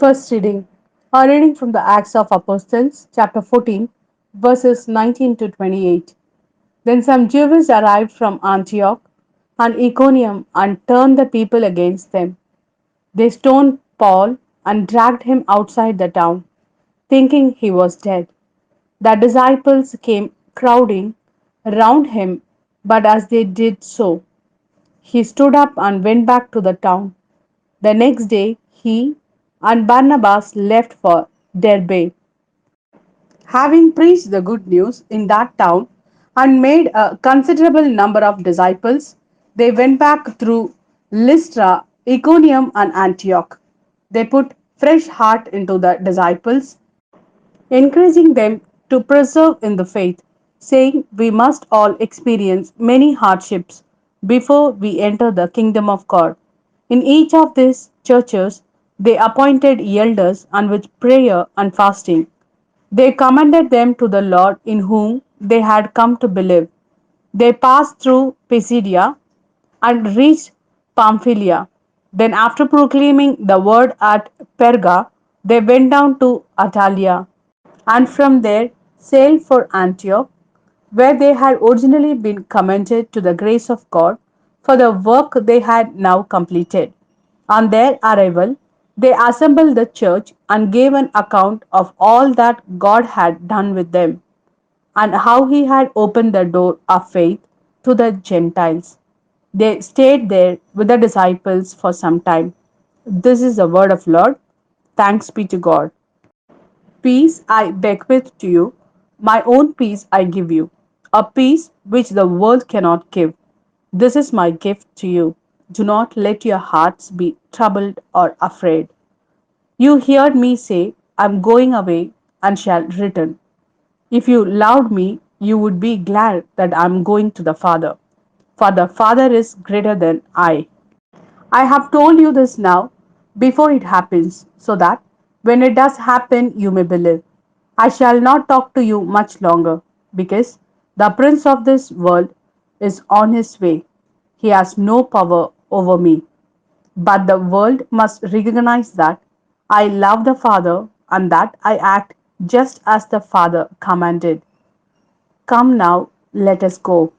First reading. A reading from the Acts of Apostles, chapter 14, verses 19 to 28. Then some Jews arrived from Antioch and Iconium and turned the people against them. They stoned Paul and dragged him outside the town, thinking he was dead. The disciples came crowding round him, but as they did so, he stood up and went back to the town. The next day, he and Barnabas left for Derbe. Having preached the good news in that town and made a considerable number of disciples, they went back through Lystra, Iconium, and Antioch. They put fresh heart into the disciples, encouraging them to persevere in the faith, saying, "We must all experience many hardships before we enter the kingdom of God." In each of these churches, they appointed elders, and with prayer and fasting, they commended them to the Lord in whom they had come to believe. They passed through Pisidia and reached Pamphylia. Then, after proclaiming the word at Perga, they went down to Atalia and from there sailed for Antioch, where they had originally been commended to the grace of God for the work they had now completed. On their arrival, they assembled the church and gave an account of all that God had done with them and how he had opened the door of faith to the Gentiles. They stayed there with the disciples for some time. This is the word of Lord. Thanks be to God. Peace I bequeath to you, my own peace I give you, a peace which the world cannot give. This is my gift to you. Do not let your hearts be troubled or afraid. You heard me say, I am going away and shall return. If you loved me, you would be glad that I am going to the Father, for the Father is greater than I. I have told you this now before it happens, so that when it does happen, you may believe. I shall not talk to you much longer, because the prince of this world is on his way. He has no power over me. But the world must recognize that I love the Father and that I act just as the Father commanded. Come now, let us go.